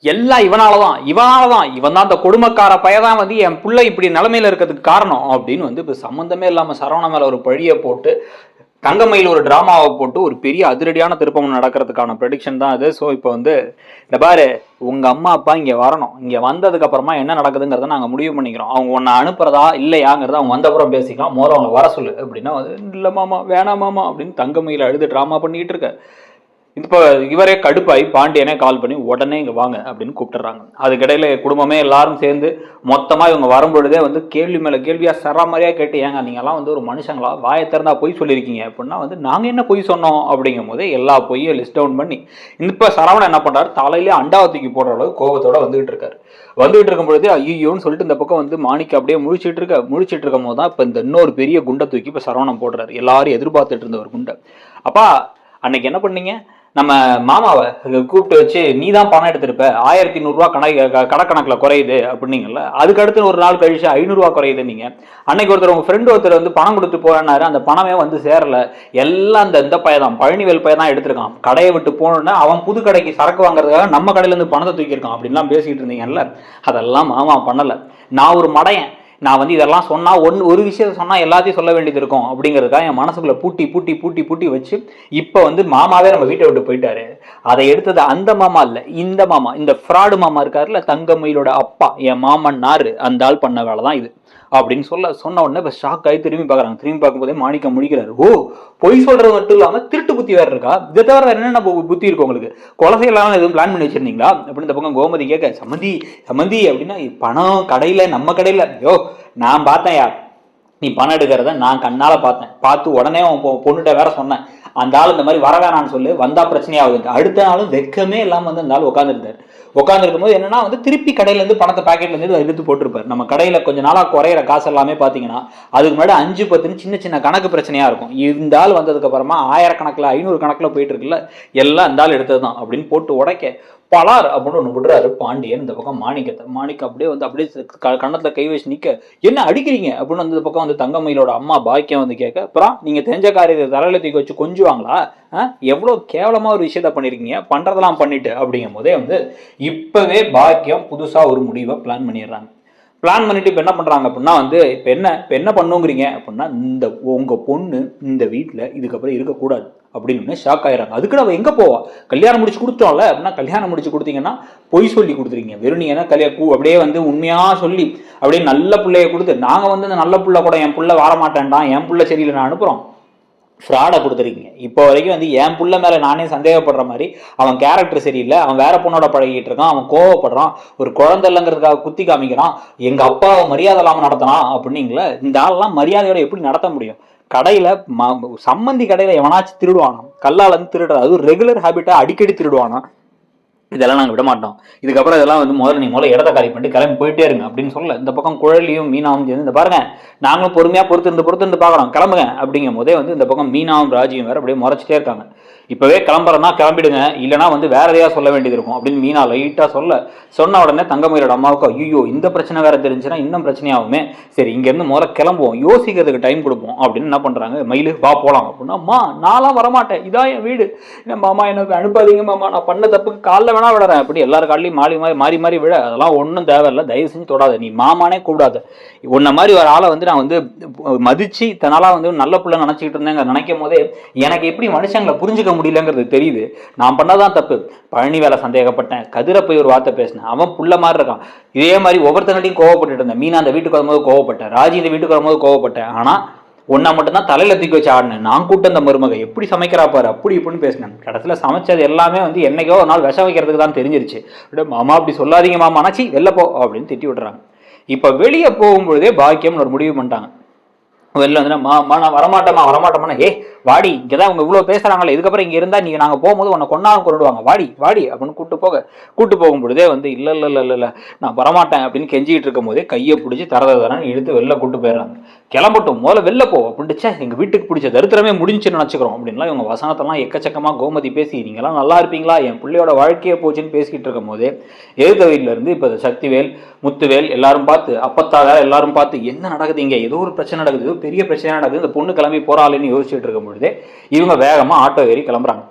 எல்லாம் இவன் தான் அந்த கொடுமைக்கார பையதான் வந்து என் பிள்ளை இப்படி நிலைமையில இருக்கிறதுக்கு காரணம் அப்படின்னு வந்து இப்போ சம்மந்தமே இல்லாமல் சரவணா மேல ஒரு பழியை போட்டு தங்கமயில் ஒரு டிராமாவை போட்டு ஒரு பெரிய அதிரடியான திருப்பம் நடக்கிறதுக்கான ப்ரெடிக்ஷன் தான் அது. ஸோ இப்போ வந்து இந்த பாரு, உங்க அம்மா அப்பா இங்கே வரணும், இங்கே வந்ததுக்கு அப்புறமா என்ன நடக்குதுங்கிறத நாங்கள் முடிவு பண்ணிக்கிறோம். அவங்க உன்னை அனுப்புறதா இல்லையாங்கிறத அவங்க வந்தப்புறம் பேசிக்கலாம், முதல்ல அவங்க வர சொல்லு அப்படின்னா வந்து இல்லை மாமா வேணாம் மாமா அப்படின்னு தங்கமயில் அழுது ட்ராமா பண்ணிக்கிட்டு இருக்க. இப்போ இவரே கடுப்பாய் பாண்டியனே கால் பண்ணி உடனே இங்கே வாங்க அப்படின்னு கூப்பிட்டுறாங்க. அதுக்கிடையில குடும்பமே எல்லாரும் சேர்ந்து மொத்தமாக இவங்க வரும்பொழுதே வந்து கேள்வி மேலே கேள்வியாக சராமரியாக கேட்டு, ஏங்க நீங்கள்லாம் வந்து ஒரு மனுஷங்களா, வாயை திறந்தா பொய் சொல்லியிருக்கீங்க அப்படின்னா வந்து நாங்கள் என்ன பொய் சொன்னோம் அப்படிங்கும் போதே எல்லா பொய்யும் லிஸ்ட் டவுன் பண்ணி இப்போ சரவணன் என்ன பண்ணுறாரு, தலையிலே அண்டாவத்துக்கு போடுற அளவு கோபத்தோட வந்துகிட்டு இருக்காரு. வந்துகிட்டு இருக்கும் பொழுதே ஐயோன்னு சொல்லிட்டு இந்த பக்கம் வந்து மாணிக்க அப்படியே முழிச்சிட்டு இருக்கும் போது தான் இப்போ இந்த இன்னொரு பெரிய குண்டை தூக்கி இப்போ சரவணன் போடுறாரு. எல்லாரும் எதிர்பார்த்துட்டு இருந்த ஒரு குண்டை. அப்பா அன்னைக்கு என்ன பண்ணீங்க, நம்ம மாமாவை கூப்பிட்டு வச்சு நீ தான் பணம் எடுத்திருப்ப, 1100 ரூபா கணக்கில் குறையுது அப்படின்னீங்கல்ல. அதுக்கு அடுத்து ஒரு நாள் கழிச்சு 500 ரூபா குறையுது. நீங்க அன்னைக்கு ஒருத்தர் உங்க ஃப்ரெண்டு ஒருத்தர் வந்து பணம் கொடுத்து போறாரு, அந்த பணமே வந்து சேரல, எல்லாம் இந்த பையதான் பழனிவேல் பையன் தான் எடுத்திருக்கான். கடையை விட்டு போனோன்னா அவன் புது கடைக்கு சரக்கு வாங்குறதுக்காக நம்ம கடையில இருந்து பணத்தை தூக்கியிருக்கான் அப்படின்லாம் பேசிட்டு இருந்தீங்கல்ல. அதெல்லாம் மாமா பண்ணல. நான் ஒரு மடையன், நான் வந்து இதெல்லாம் சொன்னால் ஒரு விஷயத்த சொன்னால் எல்லாத்தையும் சொல்ல வேண்டியது இருக்கும் அப்படிங்கிறதுக்காக என் மனசுக்குள்ளே பூட்டி வச்சு இப்போ வந்து மாமாவே நம்ம வீட்டை விட்டு போயிட்டாரு. அதை எடுத்தது அந்த மாமா இல்லை, இந்த மாமா, இந்த ஃப்ராடு மாமா இருக்காருல்ல, தங்கமயிலோட அப்பா, என் மாமன் நாரு, அந்த ஆள் பண்ண வேலை தான் இது அப்படின்னு சொன்ன உடனே இப்போ ஷாக் ஆகி திரும்பி பார்க்குறாங்க. திரும்பி பார்க்கும்போதே மாணிக்கம் முடிக்கிறாரு. ஓ, பொய் சொல்றது மட்டும் இல்லாமல் திருட்டு புத்தி வேறு இருக்கா, இதை தவிர வேறு என்னென்ன புத்தி இருக்கு உங்களுக்கு, கொலை செய்யலாம் எதுவும் பிளான் பண்ணி வச்சிருந்தீங்களா அப்படின்னு இந்த பக்கம் கோமதி கேட்க, சம்மந்தி அப்படின்னா பணம் கடையில், நம்ம கடையில், யோ நான் பார்த்தேன் யார், நீ பணம் எடுக்கிறத நான் கண்ணால் பார்த்து உடனே பொண்ணுகிட்ட வேற சொன்னேன், அந்த ஆள் இந்த மாதிரி வர வேணான்னு சொல்லி வந்தா பிரச்சனையாகுது. அடுத்த நாளும் வெக்கமே இல்லாமல் வந்து அந்த ஆள் உட்காந்துருக்கும் போது என்னன்னா வந்து திருப்பி கடையிலேருந்து பணத்தை பாக்கெட்லேருந்து எடுத்து போட்டிருப்பார். நம்ம கடையில் கொஞ்ச நாளாக குறையிற காசு எல்லாமே பார்த்தீங்கன்னா அதுக்கு முன்னாடி 5-10 சின்ன கணக்கு பிரச்சனையாக இருக்கும். இந்த ஆள் வந்ததுக்கு அப்புறமா 1000 கணக்கில் 500 கணக்கில் போயிட்டு இருக்குல்ல, எல்லாம் இந்த ஆள் எடுத்தது தான் அப்படின்னு போட்டு உடைக்க பலார் அப்படின்னு ஒன்று விடுறாரு பாண்டியன். இந்த பக்கம் மாணிக்கம் அப்படியே கன்னத்தில் கை வச்சு நிற்க, என்ன அடிக்கிறீங்க அப்படின்னு வந்து இந்த பக்கம் வந்து தங்கமயிலோட அம்மா பாக்கியம் வந்து கேட்க, அப்புறம் நீங்கள் தெரிஞ்ச காரியத்தை தலையில தூக்கி வச்சு கொஞ்சுவாங்களா, எவ்வளோ கேவலமாக ஒரு விஷயத்த பண்ணியிருக்கீங்க, பண்ணுறதெல்லாம் பண்ணிட்டு அப்படிங்கும் போதே வந்து இப்போவே பாக்கியம் புதுசாக ஒரு முடிவை பிளான் பண்ணிடுறாங்க. பிளான் பண்ணிட்டு இப்போ என்ன பண்ணுறாங்க அப்படின்னா வந்து இப்போ என்ன பண்ணுங்கிறீங்க அப்படின்னா, இந்த உங்கள் பொண்ணு இந்த வீட்டில் இதுக்கப்புறம் இருக்கக்கூடாது அப்படின்னு ஷாக் ஆயிடுறாங்க. அதுக்கு அவள் எங்கே போவா, கல்யாணம் முடிச்சு கொடுத்தோம்ல அப்படின்னா, கல்யாணம் முடிச்சு கொடுத்தீங்கன்னா பொய் சொல்லி கொடுத்துருக்கீங்க, வெறும் நீங்கள் அப்படியே வந்து உண்மையாக சொல்லி அப்படியே நல்ல பிள்ளைய கொடுத்து, நாங்கள் வந்து இந்த நல்ல பிள்ளை கூட என் பிள்ளை வரமாட்டேன்டான், என் பிள்ளை சரியில்லை நான் அனுப்புகிறோம், ஃப்ராடை கொடுத்துருக்கீங்க. இப்போ வரைக்கும் வந்து என் புள்ள மேலே நானே சந்தேகப்படுற மாதிரி, அவன் கேரக்டர் சரியில்லை, அவன் வேற பொண்ணோட பழகிட்டு இருக்கான், அவன் கோவப்படுறான், ஒரு குழந்தை இல்லைங்கிறதுக்காக குத்தி காமிக்கிறான், எங்கள் அப்பாவை மரியாதை இல்லாமல் நடத்தினான் அப்படிங்களா. இந்த ஆளெல்லாம் மரியாதையோட எப்படி நடத்த முடியும்? கடையில் சம்மந்தி கடையில் எவனாச்சும் திருடுவானா, கல்லால் வந்து திருடுறது, அது ரெகுலர் ஹேபிட்டாக அடிக்கடி திருடுவானா, இதெல்லாம் நாங்கள் விட மாட்டோம். இதுக்கப்புறம் இதெல்லாம் வந்து முதல்ல இடத்த காலி பண்ணிட்டு கிளம்பி போயிட்டே இருங்க அப்படின்னு சொல்ல, இந்த பக்கம் குழலியும் மீனாவும் சேர்ந்து இந்த பாருங்க நாங்களும் பொறுமையாக பொறுத்திருந்து பார்க்குறோம், கிளம்புங்க அப்படிங்கும் போதே வந்து இந்த பக்கம் மீனாவும் ராஜியும் வேற அப்படியே முறைச்சிட்டே இருக்காங்க. இப்போவே கிளம்புறதுனா கிளம்பிடுங்க, இல்லைனா வந்து வேற எதையா சொல்ல வேண்டியது இருக்கும் அப்படின்னு மீனா லைட்டாக சொன்ன உடனே தங்கமயிலோட அம்மாவுக்கு ஐயோ இந்த பிரச்சனை வேற தெரிஞ்சுன்னா இன்னும் பிரச்சனையாகுமே, சரி இங்கேருந்து முதல்ல கிளம்புவோம், யோசிக்கிறதுக்கு டைம் கொடுப்போம் அப்படின்னு என்ன பண்ணுறாங்க, மயிலு வா போகலாம் அப்படின்னா, அம்மா நான்லாம் வரமாட்டேன், இதான் என் வீடு, மாமா எனக்கு அனுப்பாதீங்க மாமா, நான் பண்ண தப்புக்கு காலில் வேணா விடுறேன் அப்படி எல்லாரும் காலையும் மாறி விட, அதெல்லாம் ஒன்றும் தேவையில்லை, தயவு செஞ்சு தொடாத, நீ மாமானே கூடாது, உன்ன மாதிரி ஒரு ஆளை வந்து நான் வந்து மதிச்சு இத்தனால வந்து நல்ல பிள்ளை நினச்சிக்கிட்டு இருந்தேங்க நினைக்கும் போதே எனக்கு எப்படி மனுஷங்களை புரிஞ்சுக்க முடியலங்கிறது தெரியுது. நான் பண்ணதான் தப்பு, பழனி வேலை சந்தேகப்பட்டேன், கதிரை போய் ஒரு வார்த்தை பேசினேன், அவன் புள்ள மாதிரி இருக்கான், இதே மாதிரி ஒவ்வொருத்தங்களையும் கோவப்பட்டு இருந்தேன், மீனா அந்த வீட்டுக்கு வரும்போது கோவப்பட்டேன், ராஜி இந்த வீட்டுக்கு வரும்போது கோவப்பட்டேன், ஆனா ஒன்னா மட்டும்தான் தலையில தூக்கி வச்சு ஆடினேன், நான் கூட்ட அந்த மருமக எப்படி சமைக்கிறா பாரு அப்படி இப்படின்னு பேசினேன், கடைசியில சமைச்சது எல்லாமே வந்து என்னைக்கோ ஒரு நாள் விஷம் வைக்கிறதுக்கு தான் தெரிஞ்சிருச்சு, மாமா அப்படி சொல்லாதீங்க மாமா, ஆனாச்சி வெளில போ அப்படின்னு திட்டி விட்டுறாங்க. இப்ப வெளியே போகும்பொழுதே பாக்கியம்னு ஒரு முடிவு பண்ணிட்டாங்க. வெளில வந்து நான் வரமாட்டோமா, ஏ வாடி, இங்கதான் அவங்க இவ்வளவு பேசுறாங்களே, இதுக்கப்புறம் இங்க இருந்தா நீங்க நாங்க போகும்போது உன்னை கொண்டாலும் கொண்டுடுவாங்க, வாடி அப்படின்னு கூட்டு போகும் பொழுதே வந்து இல்ல நான் வரமாட்டேன் அப்படின்னு கெஞ்சிக்கிட்டு இருக்கும் போதே கையை பிடிச்சி தரன்னு இழுத்து வெளில கூட்டு போயிடுறாங்க. கிளம்பட்டும், முதல்ல வெளில போ அப்படின்ட்டு, எங்க வீட்டுக்கு பிடிச்ச தரித்திரமே முடிஞ்சுன்னு நினைச்சுக்கிறோம் அப்படின்லாம் இவங்க வசனத்தெல்லாம் எக்கச்சக்கமா கோமதி பேசி நீங்களாம் நல்லா இருப்பீங்களா, என் பிள்ளையோட வாழ்க்கையை போச்சுன்னு பேசிக்கிட்டு இருக்கும் போதே எதிர்த்த வீட்டுல இருந்து இப்ப சக்திவேல் முத்துவேல் எல்லாரும் பார்த்து, அப்பத்தா வேற எல்லாரும் பார்த்து, என்ன நடக்குது இங்க, ஏதோ ஒரு பிரச்சனை நடக்குது, ஏதோ பெரிய பிரச்சனை நடக்குது, இந்த பொண்ணு கிளம்பி போறாளேன்னு யோசிச்சுட்டு இருக்கும் பொழுதே இவங்க வேகமா ஆட்டோ ஏறி கிளம்புறாங்க.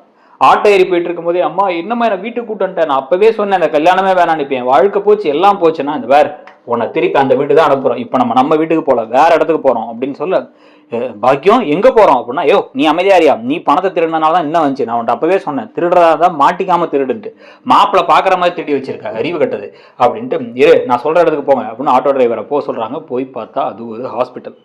ஆட்டோ ஏறி போயிட்டு இருக்கும்போதே அம்மா என்னம்மா என்ன வீட்டுக்கு கூப்பிட்டு நான் அப்பவே சொன்னேன் அந்த கல்யாணமே வேணாம் நினைப்பேன், வாழ்க்கை போச்சு எல்லாம் போச்சுன்னா இந்த வேற உன்னை திருப்பி அந்த வீட்டுக்கு தான் அனுப்புறோம், இப்போ நம்ம வீட்டுக்கு போல வேற இடத்துக்கு போறோம் அப்படின்னு சொல்ல, பாக்கியம் எங்க போறோம் அப்படின்னா, ஐயோ நீ அமைதியாரியா, நீ பணத்தை திருடினால தான் என்ன வந்துச்சு, நான் உன்ட்ட அப்பவே சொன்னேன் திருடுறதா தான் மாட்டிக்காம திருடுன்ட்டு, மாப்பிள்ள பாக்குற மாதிரி திருடி வச்சிருக்க அறிவு கட்டது அப்படின்ட்டு, இரு நான் சொல்ற இடத்துக்கு போங்க அப்படின்னு ஆட்டோ டிரைவரை போக சொல்றாங்க. போய் பார்த்தா அது ஒரு ஹாஸ்பிட்டல்.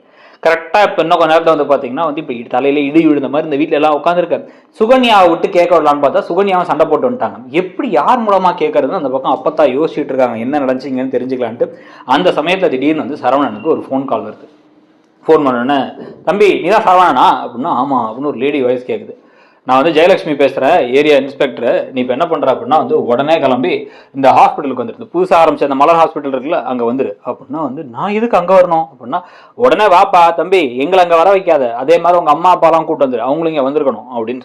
கரெக்டாக இப்போ இன்னும் கொஞ்ச நேரத்தில் வந்து பார்த்தீங்கன்னா வந்து இப்போ தலையில் இடி விழுந்த மாதிரி இந்த வீட்டில் எல்லாம் உட்காந்துருக்க சுகன்யாவை விட்டு கேட்க விடலான்னு பார்த்தா சுகன்யாவை சண்டை போட்டு வந்துட்டாங்க. எப்படி யார் மூலமாக கேட்கறதுன்னு அந்த பக்கம் அப்பத்தான் யோசிச்சுட்டு இருக்காங்க, என்ன நடந்துச்சிங்கன்னு தெரிஞ்சுக்கலான்ட்டு. அந்த சமயத்தில் திடீர்னு வந்து சரவணனுக்கு ஒரு ஃபோன் கால் வருது. ஃபோன் பண்ணோன்னே, தம்பி நீ தான் சரவணனா அப்படின்னா, ஆமாம் அப்படின்னு ஒரு லேடி வாய்ஸ் கேட்குது. நான் வந்து ஜெயலட்சுமி பேசுகிறேன், ஏரியா இன்ஸ்பெக்டர். நீ இப்போ என்ன பண்ணுற அப்படின்னா வந்து உடனே கிளம்பி இந்த ஹாஸ்பிட்டலுக்கு வந்துடுது, புதுசாக ஆரம்பிச்ச அந்த மலர் ஹாஸ்பிட்டல் இருக்குல்ல அங்கே வந்துடு அப்படின்னா வந்து, நான் எதுக்கு அங்கே வரணும் அப்படின்னா, உடனே வாப்பா தம்பி எங்களை அங்கே வர வைக்காத, அதே மாதிரி உங்கள் அம்மா அப்பாலாம் கூப்பிட்டு வந்துடு, அவங்களும் இங்கே வந்திருக்கணும் அப்படின்னு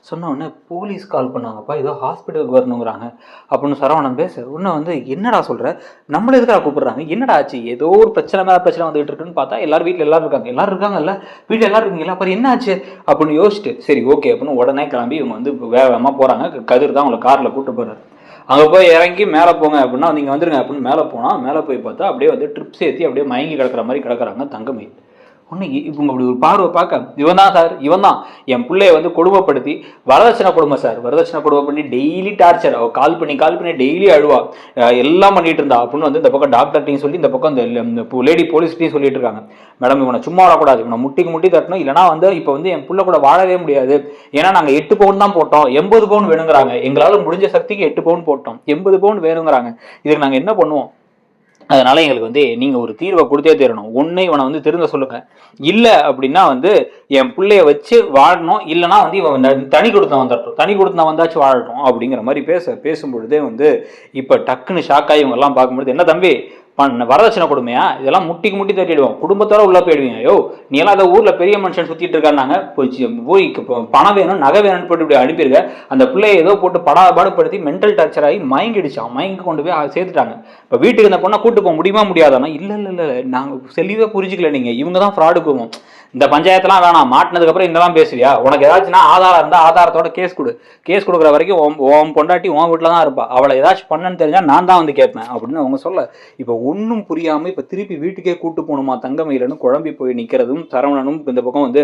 சொன்ன உடனே போலீஸ் கால் பண்ணாங்கப்பா, ஏதோ ஹாஸ்பிட்டலுக்கு வரணுங்கிறாங்க அப்படின்னு சரவணன் பேச உடனே வந்து, என்னடா சொல்கிற, நம்மள எதுக்காக கூப்பிடுறாங்க, என்னடா ஆச்சு, ஏதோ ஒரு பிரச்சனை மேலே பிரச்சனை வந்துகிட்டு இருக்குன்னு பார்த்தா எல்லாரும் வீட்டில் எல்லாரும் இருக்காங்க, எல்லாரும் இருக்காங்கல்ல வீட்டில் எல்லாரும் இருக்கீங்களா, அப்புறம் என்ன ஆச்சு அப்படின்னு யோசிச்சுட்டு சரி ஓகே அப்படின்னு உடனே கிளம்பி இவங்க வந்து வேகமாக போகிறாங்க. கதிர் தான் அவங்களை காரில் கூப்பிட்டு போகிறாரு. அங்கே போய் இறங்கி மேலே போங்க அப்படின்னா, நீங்கள் வந்துருங்க அப்படின்னு மேலே போனால், மேலே போய் பார்த்தா அப்படியே வந்து ட்ரிப்ஸ் ஏற்றி அப்படியே மயங்கி கிடக்கிற மாதிரி கிடக்குறாங்க தங்கமயில். ஒன்று இவங்க அப்படி ஒரு பார்வை பார்க்க, இவன் தான் சார், இவன் தான் என் பிள்ளைய வந்து கொடுமைப்படுத்தி வரதட்சணை கொடுமை சார், வரதட்சணை கொடுமை பண்ணி டெய்லி டார்ச்சர், அவள் கால் பண்ணி டெய்லி அழுவா, எல்லாம் பண்ணிட்டு இருந்தா அப்படின்னு வந்து இந்த பக்கம் டாக்டர்ட்டையும் சொல்லி இந்த பக்கம் இந்த லேடி போலீஸ்ட்டையும் சொல்லிட்டு இருக்காங்க. மேடம் இவனை சும்மா வரக்கூடாது, இவனை முட்டி தட்டணும், இல்லைனா வந்து இப்போ வந்து என் பிள்ளை கூட வாழவே முடியாது, ஏன்னா நாங்கள் 8 பவுன் தான் போட்டோம், 80 பவுன் வேணுங்கிறாங்க, எங்களால் முடிஞ்ச சக்திக்கு 8 பவுன் போட்டோம், 80 பவுன் வேணுங்கிறாங்க, இதுக்கு நாங்கள் என்ன பண்ணுவோம், அதனால எங்களுக்கு வந்து நீங்கள் ஒரு தீர்வை கொடுத்தே தரணும், ஒன்று இவனை வந்து திருந்த சொல்லுங்கள், இல்லை அப்படின்னா வந்து என் பிள்ளைய வச்சு வாழணும், இல்லைனா வந்து இவன் தனி கொடுத்தா வந்துட்டோம், தனி கொடுத்தா வந்தாச்சும் வாழட்டும் அப்படிங்கிற மாதிரி பேசும்பொழுதே வந்து இப்போ டக்குன்னு ஷாக்காகி இவங்கெல்லாம் பார்க்கும்பொழுது, என்ன தம்பி வரதட்சணை கொடுமையா, இதெல்லாம் முட்டி தட்டிடுவோம், குடும்பத்தோட உள்ள போயிடுவீங்க, யோ நீ எல்லாம் அந்த ஊர்ல பெரிய மனுஷன் சுத்திட்டு இருக்காங்க, போய் பணம் வேணும் நகை வேணும்னு போட்டு இப்படி அனுப்பிடுங்க, அந்த பிள்ளைய ஏதோ போட்டு பாடுபடுத்தி மென்டல் டார்ச்சர் ஆகி மயங்கிடுச்சான், மயங்கி கொண்டு போய் சேர்த்துட்டாங்க. இப்போ வீட்டுக்கு இந்த பொண்ணை கூட்டு போக முடியுமா முடியாதானா, இல்லை நாங்கள் தெளிவாக புரிஞ்சுக்கல, நீங்க இவங்க தான் ஃப்ராடு போவோம், இந்த பஞ்சாயத்துலாம் வேணாம், மாட்டினதுக்கு அப்புறம் இதெல்லாம் பேசுவியா, உனக்கு ஏதாச்சும்னா ஆதாரம் இருந்தால் ஆதாரத்தோட கேஸ் கொடுக்குற வரைக்கும் உன் பொண்டாட்டி உன் வீட்டில் தான் இருப்பா, அவளை ஏதாச்சும் பண்ணன்னு தெரிஞ்சா நான் தான் வந்து கேட்பேன் அப்படின்னு அவங்க சொல்ல, இப்போ ஒன்றும் புரியாமல் இப்போ திருப்பி வீட்டுக்கே கூட்டு போகணுமா தங்கமயிலன்னு குழம்பி போய் நிற்கிறதும் சரவணனும் இந்த பக்கம் வந்து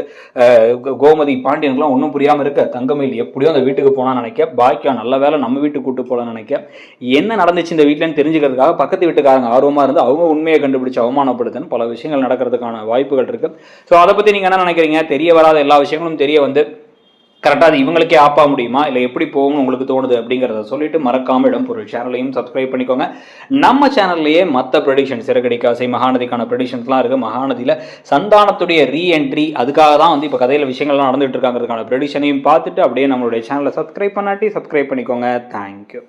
கோமதி பாண்டியனுக்குலாம் ஒன்றும் புரியாமல் இருக்க, தங்கமயில் எப்படியோ அந்த வீட்டுக்கு போனான்னு நினைக்க, பாக்கியம் நல்ல வேலை நம்ம வீட்டுக்கு கூட்டு போகலான்னு நினைக்க, என்ன நடந்துச்சு இந்த வீட்டிலன்னு தெரிஞ்சுக்கிறதுக்காக பக்கத்து வீட்டுக்காரங்க ஆர்வமாக இருந்து அவங்க உண்மையை கண்டுபிடிச்சு அவமானப்படுத்துன்னு பல விஷயங்கள் நடக்கிறதுக்கான வாய்ப்புகள் இருக்கு. ஸோ அதை பற்றி நீங்கள் என்ன நினைக்கிறீங்க, தெரிய வராத எல்லா விஷயங்களும் தெரிய வந்து கரெக்டாக அது இவங்களுக்கே ஆப்பா முடியுமா, இல்லை எப்படி போகணும்னு உங்களுக்கு தோணுது அப்படிங்கிறத சொல்லிட்டு மறக்காம இடம்பொருள் சேனலையும் சப்ஸ்கிரைப் பண்ணிக்கோங்க. நம்ம சேனல்லையே மற்ற ப்ரெடிக்ஷன் சிறகடிக்காசை மகாநதிக்கான ப்ரெடிக்ஷன்ஸ்லாம் இருக்குது. மகாநதியில் சந்தானத்துடைய ரீஎன்ட்ரி, அதுக்காக தான் வந்து இப்போ கதையில் விஷயங்கள்லாம் நடந்துகிட்டு இருக்காங்கிறதுக்கான ப்ரெடிக்ஷனையும் பார்த்துட்டு அப்படியே நம்மளுடைய சேனலை சப்ஸ்கிரைப் பண்ணாட்டி சப்ஸ்கிரைப் பண்ணிக்கோங்க. தேங்க்யூ.